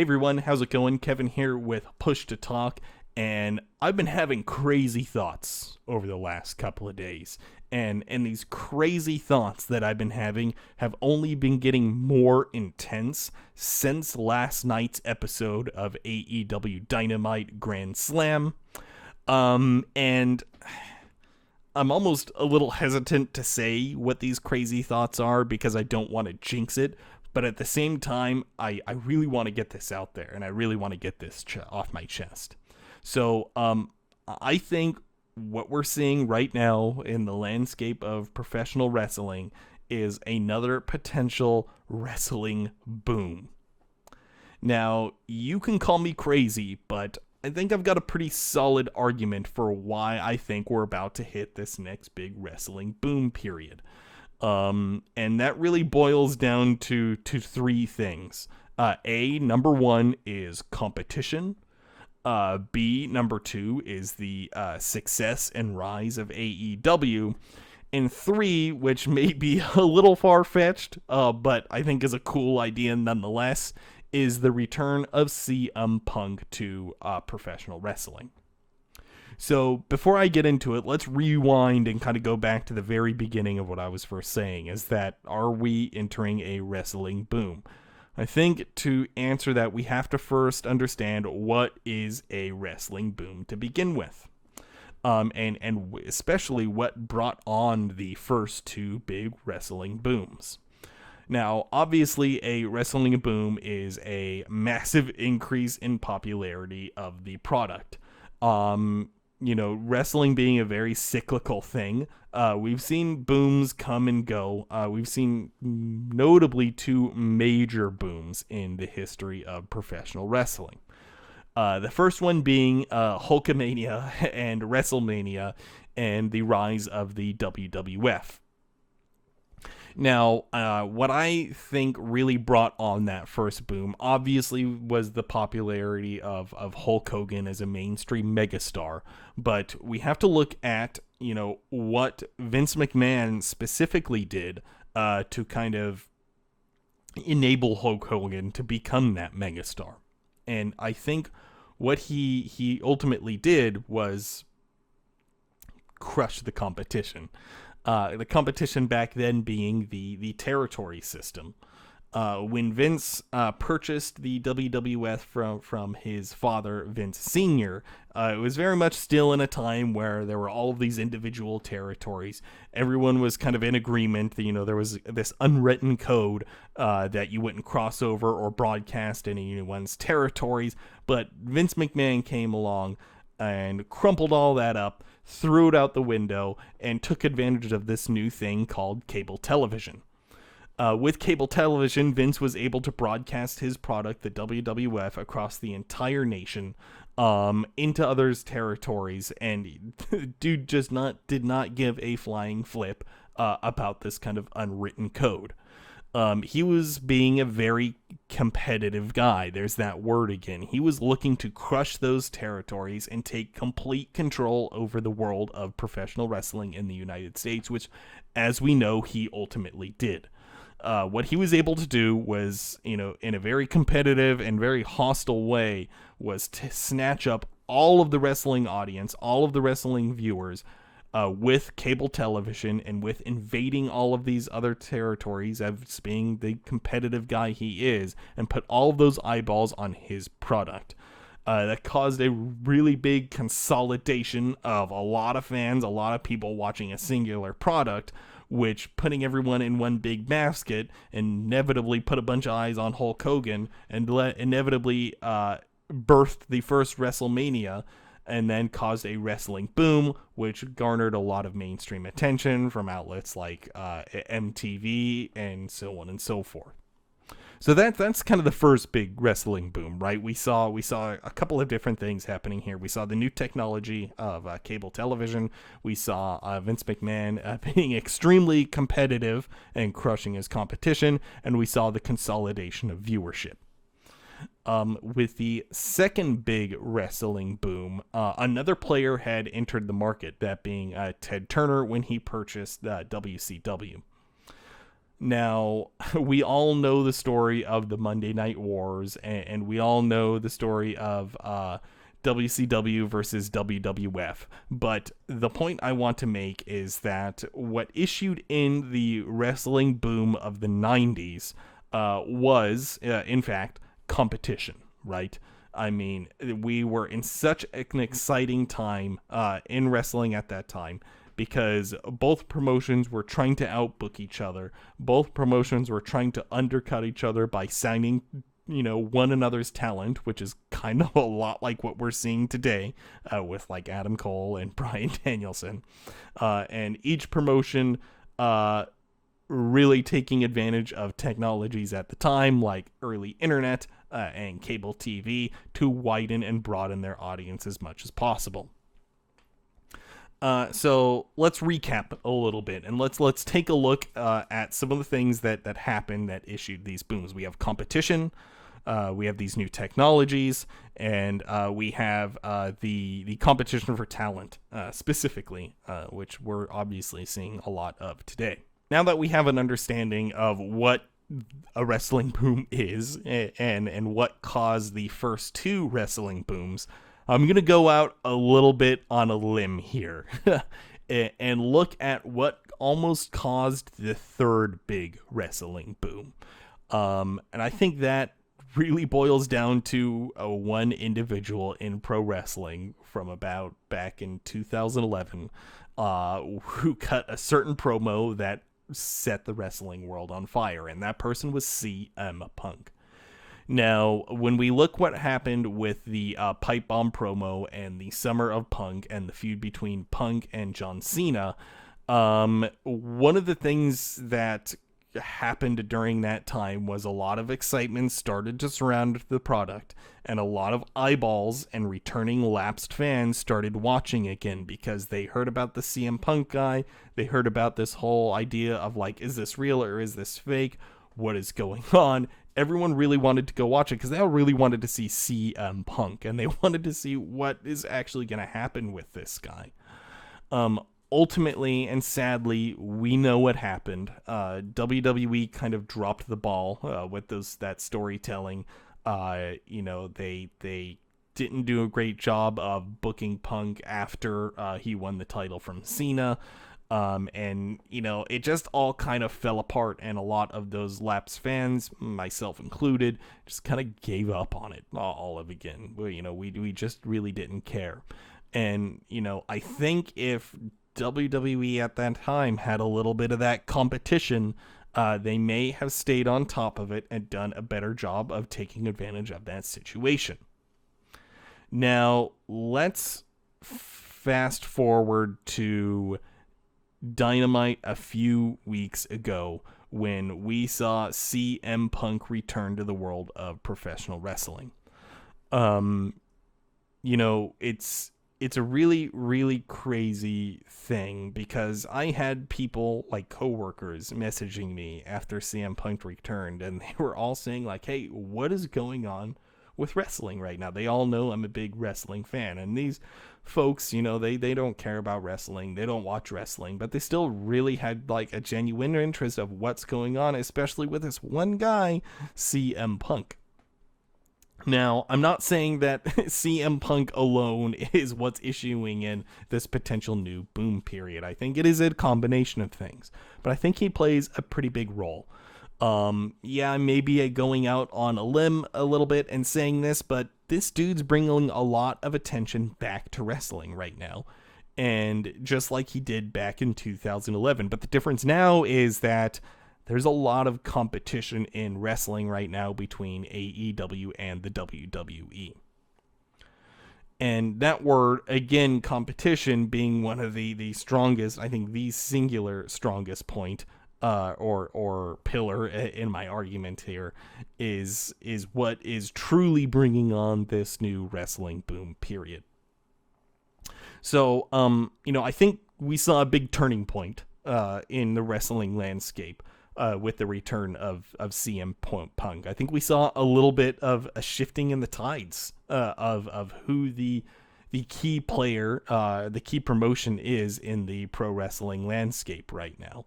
Hey everyone, how's it going? Kevin here with Push to Talk, and I've been having crazy thoughts over the last couple of days. And these crazy thoughts that I've been having have only been getting more intense since last night's episode of AEW Dynamite Grand Slam. And I'm almost a little hesitant to say what these crazy thoughts are because I don't want to jinx it. But at the same time, I really want to get this out there, and I really want to get this off my chest. So I think what we're seeing right now in the landscape of professional wrestling is another potential wrestling boom. Now, you can call me crazy, but I think I've got a pretty solid argument for why I think we're about to hit this next big wrestling boom period. And that really boils down to three things. Number one is competition. Number two is the success and rise of AEW. And three, which may be a little far-fetched, but I think is a cool idea nonetheless, is the return of CM Punk to professional wrestling. So before I get into it, let's rewind and kind of go back to the very beginning of what I was first saying, is that are we entering a wrestling boom? I think to answer that, we have to first understand what is a wrestling boom to begin with. And especially what brought on the first two big wrestling booms. Now, obviously, a wrestling boom is a massive increase in popularity of the product. Wrestling being a very cyclical thing, we've seen booms come and go. We've seen notably two major booms in the history of professional wrestling. The first one being Hulkamania and WrestleMania and the rise of the WWF. Now, what I think really brought on that first boom, obviously, was the popularity of Hulk Hogan as a mainstream megastar. But we have to look at, what Vince McMahon specifically did to kind of enable Hulk Hogan to become that megastar. And I think what he ultimately did was crush the competition. The competition back then being the territory system. When Vince purchased the WWF from his father, Vince Sr., it was very much still in a time where there were all of these individual territories. Everyone was kind of in agreement. There was this unwritten code that you wouldn't cross over or broadcast anyone's territories. But Vince McMahon came along and crumpled all that up, threw it out the window, and took advantage of this new thing called cable television. With cable television, Vince was able to broadcast his product, the WWF, across the entire nation, into others' territories, and dude just did not give a flying flip about this kind of unwritten code. He was being a very competitive guy. There's that word again. He was looking to crush those territories and take complete control over the world of professional wrestling in the United States, which, as we know, he ultimately did. What he was able to do was, in a very competitive and very hostile way, was to snatch up all of the wrestling audience, all of the wrestling viewers, with cable television and with invading all of these other territories as being the competitive guy he is, and put all of those eyeballs on his product. That caused a really big consolidation of a lot of fans, a lot of people watching a singular product, which, putting everyone in one big basket, inevitably put a bunch of eyes on Hulk Hogan and inevitably birthed the first WrestleMania, and then caused a wrestling boom, which garnered a lot of mainstream attention from outlets like MTV and so on and so forth. So that's kind of the first big wrestling boom, right? We saw a couple of different things happening here. We saw the new technology of cable television. We saw Vince McMahon being extremely competitive and crushing his competition, and we saw the consolidation of viewership. With the second big wrestling boom, another player had entered the market, that being Ted Turner when he purchased WCW. Now, we all know the story of the Monday Night Wars, and we all know the story of WCW versus WWF. But the point I want to make is that what issued in the wrestling boom of the 90s was, in fact, competition, right? I mean, we were in such an exciting time in wrestling at that time, because both promotions were trying to outbook each other. Both promotions were trying to undercut each other by signing, one another's talent, which is kind of a lot like what we're seeing today with like Adam Cole and Bryan Danielson. And each promotion really taking advantage of technologies at the time, like early internet and cable TV, to widen and broaden their audience as much as possible. So let's recap a little bit, and let's take a look at some of the things that happened that issued these booms. We have competition, we have these new technologies, and we have the competition for talent specifically, which we're obviously seeing a lot of today. Now that we have an understanding of what a wrestling boom is and what caused the first two wrestling booms, I'm going to go out a little bit on a limb here and look at what almost caused the third big wrestling boom. And I think that really boils down to one individual in pro wrestling from about back in 2011 who cut a certain promo that set the wrestling world on fire, and that person was CM Punk. Now, when we look what happened with the Pipe Bomb promo and the Summer of Punk and the feud between Punk and John Cena, one of the things that happened during that time was a lot of excitement started to surround the product, and a lot of eyeballs and returning lapsed fans started watching again because they heard about the CM Punk guy. They heard about this whole idea of like, is this real or is this fake? What is going on? Everyone really wanted to go watch it because they all really wanted to see CM Punk, and they wanted to see what is actually going to happen with this guy. Ultimately and sadly, we know what happened. WWE kind of dropped the ball with that storytelling. They didn't do a great job of booking Punk after he won the title from Cena. It just all kind of fell apart, and a lot of those lapsed fans, myself included, just kind of gave up on it all of again. We just really didn't care. And, I think if WWE at that time had a little bit of that competition, they may have stayed on top of it and done a better job of taking advantage of that situation. Now, let's fast forward to Dynamite a few weeks ago when we saw CM Punk return to the world of professional wrestling. It's a really, really crazy thing because I had people like coworkers messaging me after CM Punk returned, and they were all saying like, hey, what is going on with wrestling right now? They all know I'm a big wrestling fan, and these folks, they don't care about wrestling, they don't watch wrestling, but they still really had like a genuine interest of what's going on, especially with this one guy, CM Punk. Now, I'm not saying that CM Punk alone is what's issuing in this potential new boom period. I think it is a combination of things, but I think he plays a pretty big role. Maybe going out on a limb a little bit and saying this, but this dude's bringing a lot of attention back to wrestling right now. And just like he did back in 2011. But the difference now is that there's a lot of competition in wrestling right now between AEW and the WWE. And that word, again, competition being one of the strongest, I think the singular strongest point or pillar in my argument here is what is truly bringing on this new wrestling boom period. So, I think we saw a big turning point in the wrestling landscape with the return of CM Punk. I think we saw a little bit of a shifting in the tides of who the key player, the key promotion is in the pro wrestling landscape right now.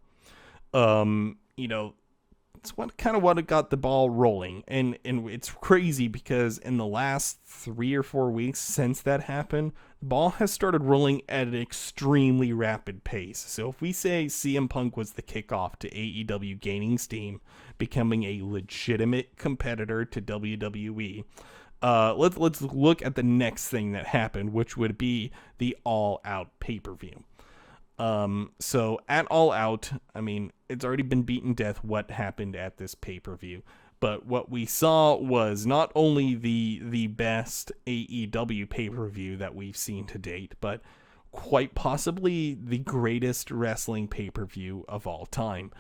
it's what kind of what got the ball rolling. And it's crazy because in the last 3 or 4 weeks since that happened, the ball has started rolling at an extremely rapid pace. So if we say CM Punk was the kickoff to AEW gaining steam, becoming a legitimate competitor to WWE, let's look at the next thing that happened, which would be the All Out pay-per-view. So at All Out, I mean, it's already been beaten death what happened at this pay-per-view, but what we saw was not only the best AEW pay-per-view that we've seen to date, but quite possibly the greatest wrestling pay-per-view of all time.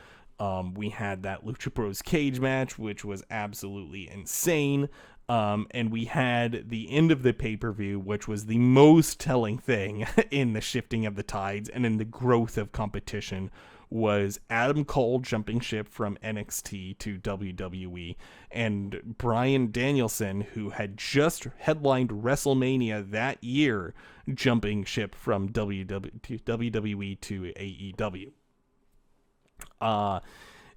We had that Lucha Bros cage match, which was absolutely insane. And we had the end of the pay-per-view, which was the most telling thing in the shifting of the tides and in the growth of competition, was Adam Cole jumping ship from NXT to WWE, and Bryan Danielson, who had just headlined WrestleMania that year, jumping ship from WWE to AEW.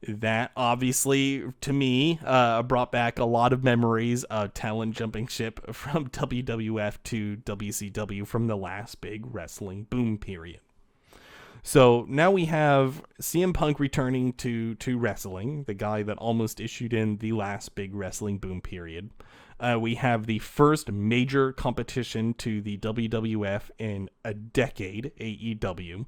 That obviously, to me, brought back a lot of memories of talent jumping ship from WWF to WCW from the last big wrestling boom period. So now we have CM Punk returning to wrestling, the guy that almost issued in the last big wrestling boom period. We have the first major competition to the WWF in a decade, AEW.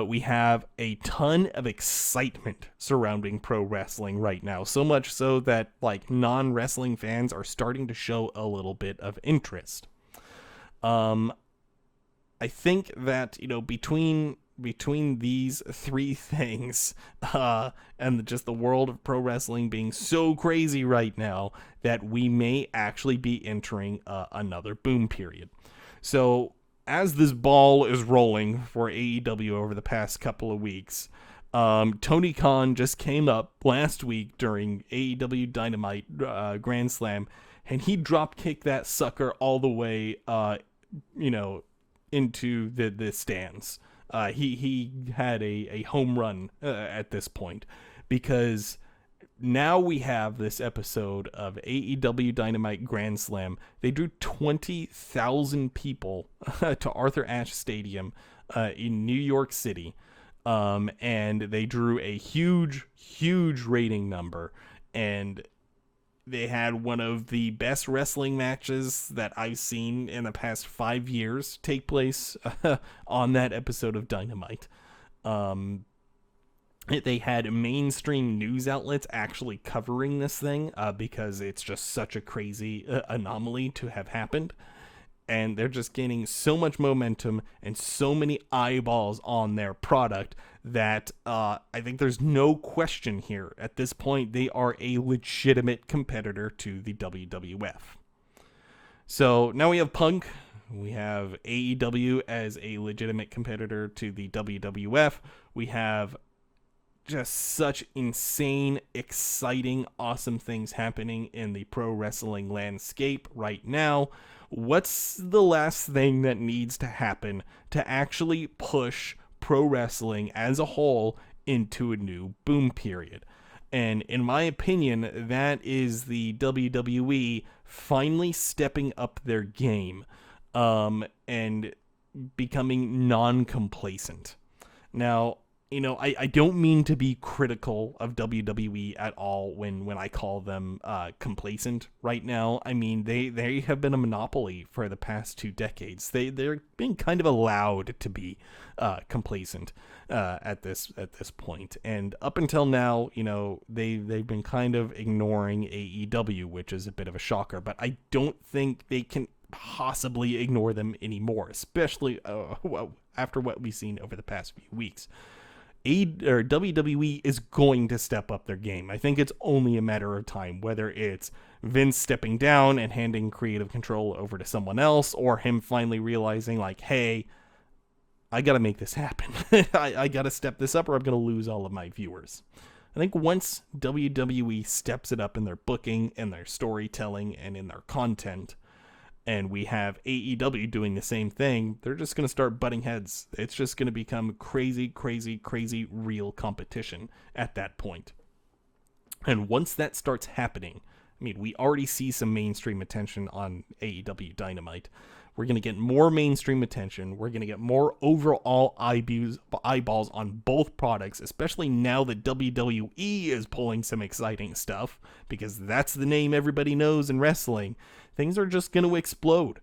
We have a ton of excitement surrounding pro wrestling right now, so much so that like non-wrestling fans are starting to show a little bit of interest. I think that, you know, between these three things, and just the world of pro wrestling being so crazy right now, that we may actually be entering another boom period. So as this ball is rolling for AEW over the past couple of weeks, Tony Khan just came up last week during AEW Dynamite Grand Slam, and he drop kicked that sucker all the way, into the stands. He had a home run at this point, because now we have this episode of AEW Dynamite Grand Slam. They drew 20,000 people to Arthur Ashe Stadium in New York City, and they drew a huge rating number, and they had one of the best wrestling matches that I've seen in the past 5 years take place on that episode of Dynamite. They had mainstream news outlets actually covering this thing because it's just such a crazy anomaly to have happened. And they're just gaining so much momentum and so many eyeballs on their product that I think there's no question here. At this point, they are a legitimate competitor to the WWF. So now we have Punk. We have AEW as a legitimate competitor to the WWF. We have just such insane, exciting, awesome things happening in the pro wrestling landscape right now. What's the last thing that needs to happen to actually push pro wrestling as a whole into a new boom period? And in my opinion, that is the WWE finally stepping up their game, and becoming non-complacent. Now, you know, I don't mean to be critical of WWE at all when I call them complacent right now. I mean, they have been a monopoly for the past 2 decades. They're being kind of allowed to be complacent at this point. And up until now, you know, they've been kind of ignoring AEW, which is a bit of a shocker. But I don't think they can possibly ignore them anymore, especially after what we've seen over the past few weeks. WWE is going to step up their game. I think it's only a matter of time, whether it's Vince stepping down and handing creative control over to someone else, or him finally realizing, like, hey, I gotta make this happen. I gotta step this up or I'm gonna lose all of my viewers. I think once WWE steps it up in their booking and their storytelling and in their content, and we have AEW doing the same thing, they're just going to start butting heads. It's just going to become crazy real competition at that point. And once that starts happening, I mean, we already see some mainstream attention on AEW Dynamite. We're going to get more mainstream attention. We're going to get more overall eyeballs on both products, especially now that WWE is pulling some exciting stuff, because that's the name everybody knows in wrestling. Things are just going to explode.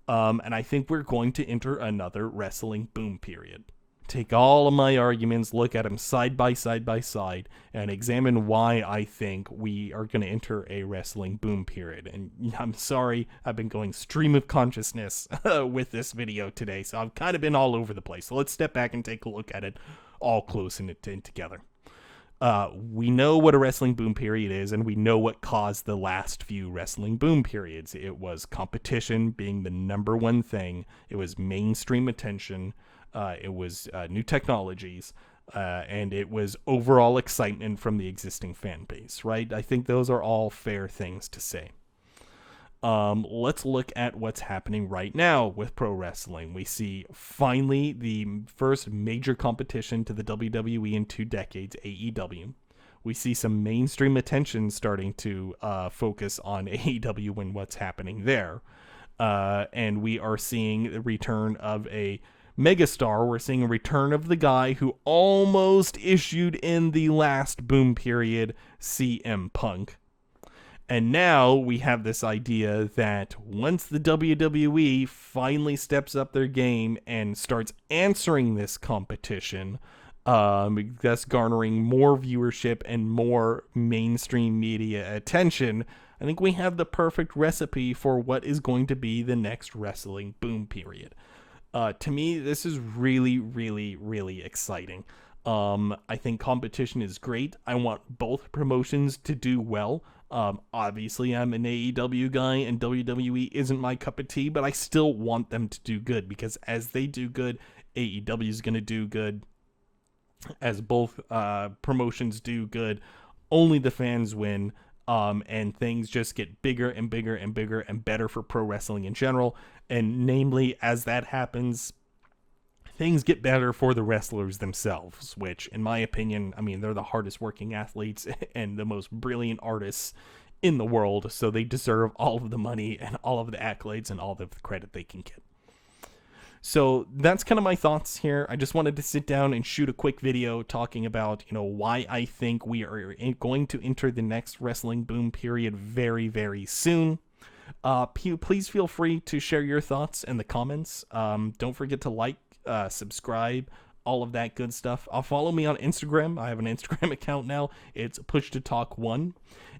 And I think we're going to enter another wrestling boom period. Take all of my arguments, look at them side by side, and examine why I think we are going to enter a wrestling boom period. And I'm sorry, I've been going stream of consciousness with this video today, so I've kind of been all over the place. So let's step back and take a look at it all close and together. We know what a wrestling boom period is, and we know what caused the last few wrestling boom periods. It was competition being the number one thing. It was mainstream attention. It was new technologies, and it was overall excitement from the existing fan base, right? I think those are all fair things to say. Let's look at what's happening right now with pro wrestling. We see finally the first major competition to the WWE in 2 decades, AEW. We see some mainstream attention starting to focus on AEW and what's happening there. And we are seeing the return of a megastar. We're seeing a return of the guy who almost issued in the last boom period, CM Punk. And now we have this idea that once the WWE finally steps up their game and starts answering this competition, thus garnering more viewership and more mainstream media attention, I think we have the perfect recipe for what is going to be the next wrestling boom period. To me, this is really, really, really exciting. I think competition is great. I want both promotions to do well. Obviously, I'm an AEW guy, and WWE isn't my cup of tea, but I still want them to do good, because as they do good, AEW is going to do good. As both promotions do good, only the fans win. And things just get bigger and bigger and bigger and better for pro wrestling in general. And namely, as that happens, things get better for the wrestlers themselves, which, in my opinion, I mean, they're the hardest working athletes and the most brilliant artists in the world, so they deserve all of the money and all of the accolades and all of the credit they can get. So that's kind of my thoughts here. I just wanted to sit down and shoot a quick video talking about, why I think we are going to enter the next wrestling boom period very, very soon. Please feel free to share your thoughts in the comments. Don't forget to like, subscribe, all of that good stuff. Follow me on Instagram. I have an Instagram account now. It's pushtotalk1.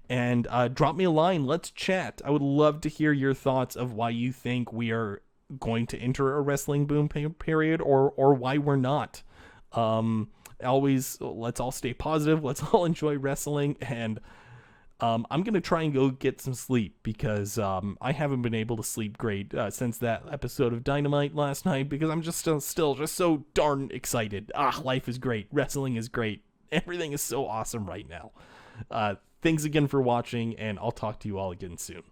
And drop me a line. Let's chat. I would love to hear your thoughts of why you think we are going to enter a wrestling boom period, or why we're not. Let's all stay positive. Let's all enjoy wrestling. And I'm going to try and go get some sleep, because I haven't been able to sleep great since that episode of Dynamite last night, because I'm just still just so darn excited. Life is great. Wrestling is great. Everything is so awesome right now. Thanks again for watching, and I'll talk to you all again soon.